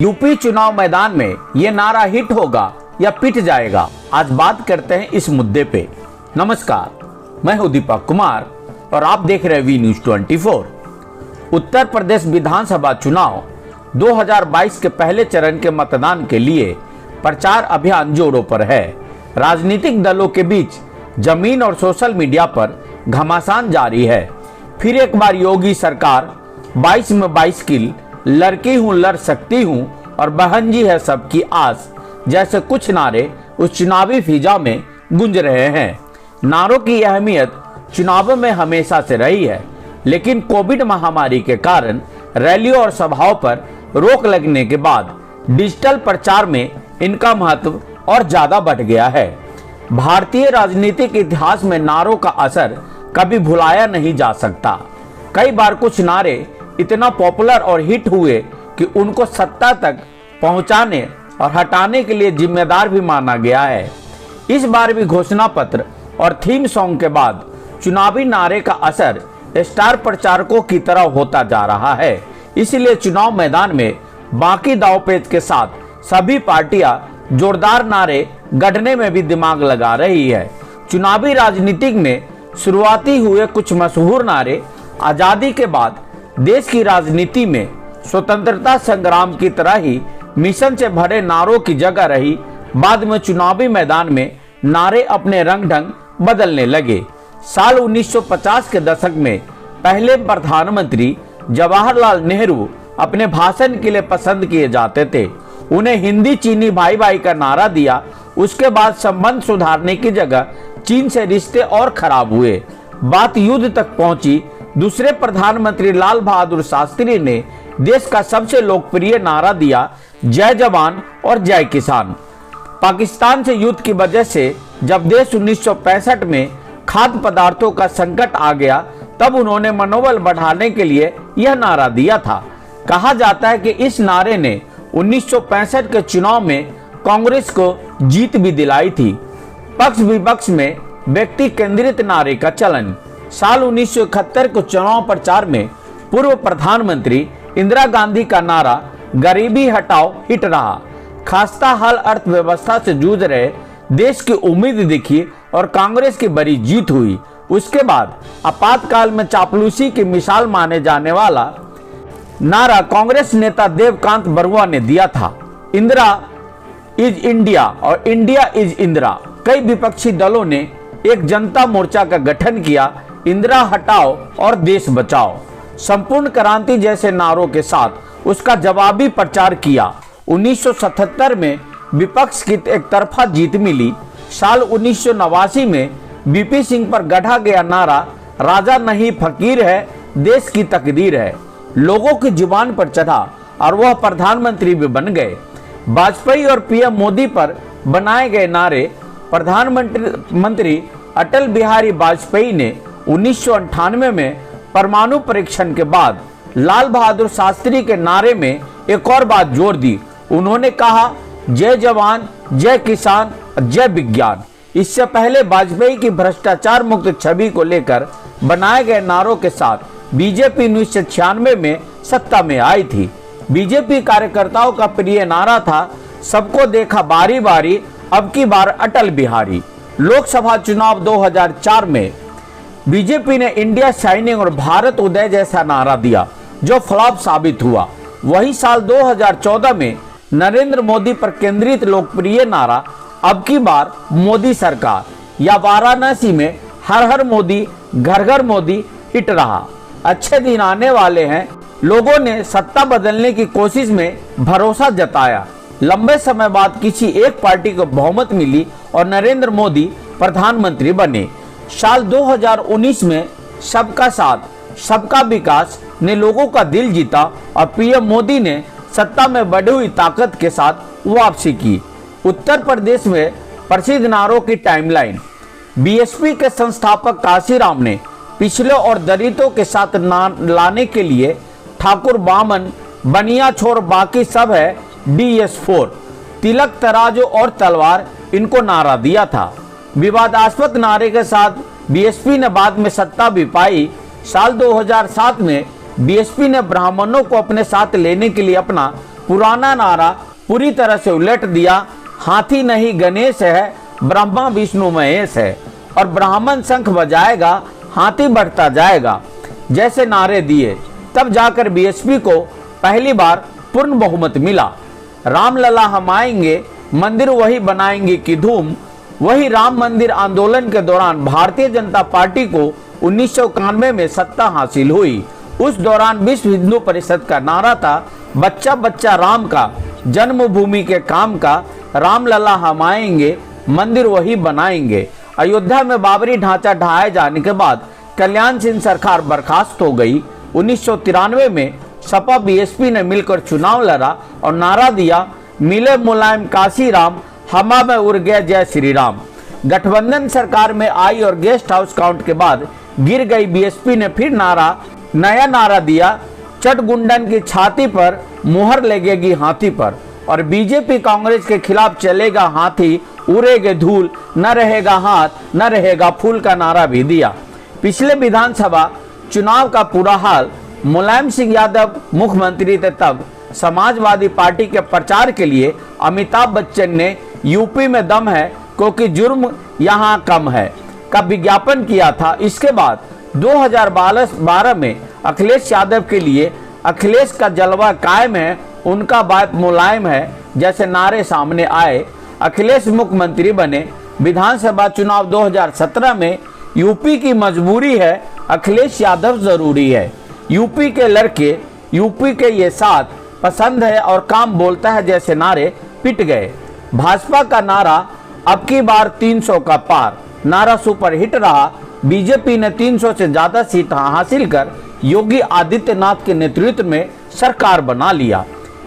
UP चुनाव मैदान में ये नारा हिट होगा या पिट जाएगा, आज बात करते हैं इस मुद्दे पे। नमस्कार, मैं हूं दीपक कुमार और आप देख रहे हैं वी न्यूज 24। उत्तर प्रदेश विधानसभा चुनाव 2022 के पहले चरण के मतदान के लिए प्रचार अभियान जोरों पर है। राजनीतिक दलों के बीच जमीन और सोशल मीडिया पर घमासान जारी है। फिर एक बार योगी सरकार 22 में 22 किल, लड़की हूं लड़ सकती हूं और बहन जी है सबकी आस जैसे कुछ नारे उस चुनावी फिजा में गूंज रहे हैं। नारों की अहमियत चुनावों में हमेशा से रही है, लेकिन कोविड महामारी के कारण रैलियों और सभाओं पर रोक लगने के बाद डिजिटल प्रचार में इनका महत्व और ज्यादा बढ़ गया है। भारतीय राजनीतिक इतिहास में नारों का असर कभी भुलाया नहीं जा सकता। कई बार कुछ नारे इतना पॉपुलर और हिट हुए कि उनको सत्ता तक पहुंचाने और हटाने के लिए जिम्मेदार भी माना गया है। इस बार भी घोषणा पत्र और थीम सॉन्ग के बाद चुनावी नारे का असर स्टार प्रचारकों की तरह होता जा रहा है। इसलिए चुनाव मैदान में बाकी दांवपेच के साथ सभी पार्टियां जोरदार नारे गढ़ने में भी दिमाग लगा रही है। चुनावी राजनीति में शुरुआती हुए कुछ मशहूर नारे आजादी के बाद देश की राजनीति में स्वतंत्रता संग्राम की तरह ही मिशन से भरे नारों की जगह रही। बाद में चुनावी मैदान में नारे अपने रंग ढंग बदलने लगे। साल 1950 के दशक में पहले प्रधानमंत्री जवाहरलाल नेहरू अपने भाषण के लिए पसंद किए जाते थे। उन्हें हिंदी चीनी भाई भाई का नारा दिया। उसके बाद संबंध सुधारने की जगह चीन से रिश्ते और खराब हुए। बात युद्ध तक पहुंची। दूसरे प्रधानमंत्री लाल बहादुर शास्त्री ने देश का सबसे लोकप्रिय नारा दिया, जय जवान और जय किसान। पाकिस्तान से युद्ध की वजह से जब देश 1965 में खाद्य पदार्थों का संकट आ गया, तब उन्होंने मनोबल बढ़ाने के लिए यह नारा दिया था। कहा जाता है कि इस नारे ने 1965 के चुनाव में कांग्रेस को जीत भी दिलाई थी। पक्ष विपक्ष में व्यक्ति केंद्रित नारे का चलन। साल 1971 के चुनाव प्रचार में पूर्व प्रधानमंत्री इंदिरा गांधी का नारा गरीबी हटाओ हिट रहा। खस्ता हाल अर्थव्यवस्था से जूझ रहे देश की उम्मीद दिखी और कांग्रेस की बड़ी जीत हुई। उसके बाद आपातकाल में चापलूसी की मिसाल माने जाने वाला नारा कांग्रेस नेता देवकांत बरुआ ने दिया था, इंदिरा इज इंडिया और इंडिया इज इंदिरा। कई विपक्षी दलों ने एक जनता मोर्चा का गठन किया, इंदिरा हटाओ और देश बचाओ, संपूर्ण क्रांति जैसे नारों के साथ उसका जवाबी प्रचार किया। 1977 में विपक्ष की एक तरफा जीत मिली। साल 1989 में बीपी सिंह पर गढ़ा गया नारा राजा नहीं फकीर है, देश की तकदीर है, लोगों की जुबान पर चढ़ा और वह प्रधानमंत्री भी बन गए। वाजपेयी और पीएम मोदी पर बनाए गए नारे। प्रधानमंत्री अटल बिहारी वाजपेयी ने 1998 में परमाणु परीक्षण के बाद लाल बहादुर शास्त्री के नारे में एक और बात जोड़ दी। उन्होंने कहा, जय जवान, जय किसान, जय विज्ञान। इससे पहले वाजपेयी की भ्रष्टाचार मुक्त छवि को लेकर बनाए गए नारों के साथ बीजेपी 1996 में सत्ता में आई थी। बीजेपी कार्यकर्ताओं का प्रिय नारा था, सबको देखा बारी बारी, अब की बार अटल बिहारी। लोकसभा चुनाव 2004 में बीजेपी ने इंडिया शाइनिंग और भारत उदय जैसा नारा दिया, जो फ्लॉप साबित हुआ। वही साल 2014 में नरेंद्र मोदी पर केंद्रित लोकप्रिय नारा अब की बार मोदी सरकार या वाराणसी में हर हर मोदी घर घर मोदी हिट रहा। अच्छे दिन आने वाले हैं। लोगों ने सत्ता बदलने की कोशिश में भरोसा जताया। लंबे समय बाद किसी एक पार्टी को बहुमत मिली और नरेंद्र मोदी प्रधानमंत्री बने। साल 2019 में सबका साथ सबका विकास ने लोगों का दिल जीता और पीएम मोदी ने सत्ता में बढ़ी हुई ताकत के साथ वापसी की। उत्तर प्रदेश में प्रसिद्ध नारों की टाइमलाइन। बीएसपी के संस्थापक काशीराम ने पिछले और दलितों के साथ लाने के लिए ठाकुर बामन बनिया छोड़ बाकी सब है DS4, तिलक तराजू और तलवार इनको नारा दिया था। विवादास्पद नारे के साथ बीएसपी ने बाद में सत्ता भी पाई। साल 2007 में बीएसपी ने ब्राह्मणों को अपने साथ लेने के लिए अपना पुराना नारा पूरी तरह से उलट दिया। हाथी नहीं गणेश है, ब्रह्मा विष्णु महेश है, और ब्राह्मण शंख बजाएगा, हाथी बढ़ता जाएगा जैसे नारे दिए। तब जाकर बीएसपी को पहली बार पूर्ण बहुमत मिला। रामलला हम आएंगे, मंदिर वही बनाएंगे की धूम। वही राम मंदिर आंदोलन के दौरान भारतीय जनता पार्टी को 1991 में सत्ता हासिल हुई। उस दौरान विश्व हिंदू परिषद का नारा था, बच्चा बच्चा राम का, जन्मभूमि के काम का, रामलला हम आएंगे, मंदिर वही बनाएंगे। अयोध्या में बाबरी ढांचा ढहाए जाने के बाद कल्याण सिंह सरकार बर्खास्त हो गई। 1993 में सपा बीएसपी ने मिलकर चुनाव लड़ा और नारा दिया, मिले मुलायम काशी राम, हमा में उड़ गया जय श्री राम। गठबंधन सरकार में आई और गेस्ट हाउस काउंट के बाद गिर गई बीएसपी ने फिर नया नारा दिया, चटगुंडन की छाती पर मुहर लगेगी हाथी पर। और बीजेपी कांग्रेस के खिलाफ चलेगा हाथी, उड़ेगे धूल, न रहेगा हाथ न रहेगा फूल का नारा भी दिया। पिछले विधानसभा चुनाव का पूरा हाल, मुलायम सिंह यादव मुख्यमंत्री थे तब समाजवादी पार्टी के प्रचार के लिए अमिताभ बच्चन ने यूपी में दम है क्योंकि जुर्म यहाँ कम है का विज्ञापन किया था। इसके बाद 2012 में अखिलेश यादव के लिए अखिलेश का जलवा कायम है, उनका बात मुलायम है जैसे नारे सामने आए। अखिलेश मुख्यमंत्री बने। विधानसभा चुनाव 2017 में यूपी की मजबूरी है, अखिलेश यादव जरूरी है। यूपी के लड़के यूपी के ये साथ पसंद है और काम बोलता है जैसे नारे पिट गए। भाजपा का नारा अब की बार 300 का पार, नारा सुपरहिट रहा। बीजेपी ने 300 से ज्यादा सीट हासिल कर योगी आदित्यनाथ के नेतृत्व में सरकार बना लिया।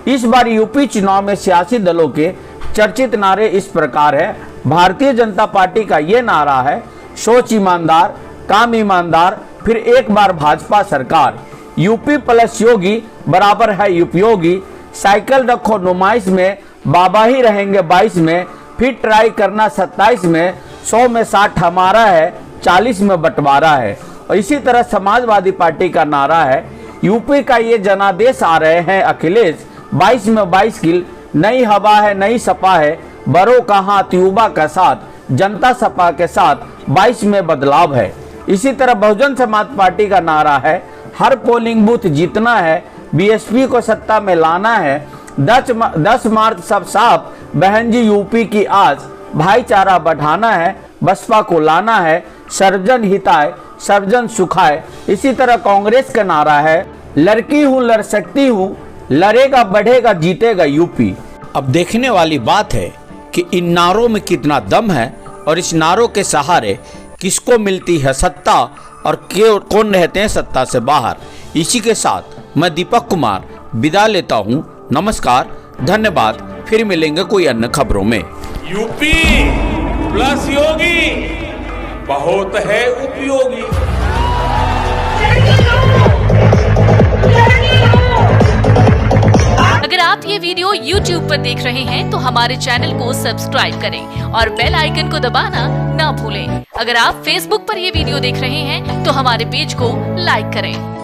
इस बार यूपी चुनाव में सियासी दलों के चर्चित नारे इस प्रकार है। भारतीय जनता पार्टी का ये नारा है, सोच ईमानदार, काम ईमानदार, फिर एक बार भाजपा सरकार। यूपी प्लस योगी बराबर है उपयोगी। साइकिल रखो नुमाइश में, बाबा ही रहेंगे 22 में, फिर ट्राई करना 27 में, 100 में 60 हमारा है, 40 में बंटवारा है। और इसी तरह समाजवादी पार्टी का नारा है, यूपी का ये जनादेश आ रहे हैं अखिलेश, 22 में 22 किल, नई हवा है नई सपा है, बड़ों का हाथ युवा का साथ, जनता सपा के साथ, 22 में बदलाव है। इसी तरह बहुजन समाज पार्टी का नारा है, हर पोलिंग बूथ जीतना है, बीएसपी को सत्ता में लाना है, 10 मार्च सब साफ, बहन जी यूपी की आज, भाईचारा बढ़ाना है, बसपा को लाना है, सर्वजन हिताय सर्वजन सुखाय। इसी तरह कांग्रेस का नारा है, लड़की हूँ लड़ सकती हूँ, लड़ेगा बढ़ेगा जीतेगा यूपी। अब देखने वाली बात है कि इन नारों में कितना दम है और इस नारों के सहारे किसको मिलती है सत्ता और कौन रहते हैं सत्ता से बाहर। इसी के साथ मैं दीपक कुमार विदा लेता हूं। नमस्कार, धन्यवाद। फिर मिलेंगे कोई अन्य खबरों में। यूपी प्लस योगी बहुत है उपयोगी। अगर आप ये वीडियो YouTube पर देख रहे हैं तो हमारे चैनल को सब्सक्राइब करें और बेल आइकन को दबाना ना भूलें। अगर आप Facebook पर ये वीडियो देख रहे हैं तो हमारे पेज को लाइक करें।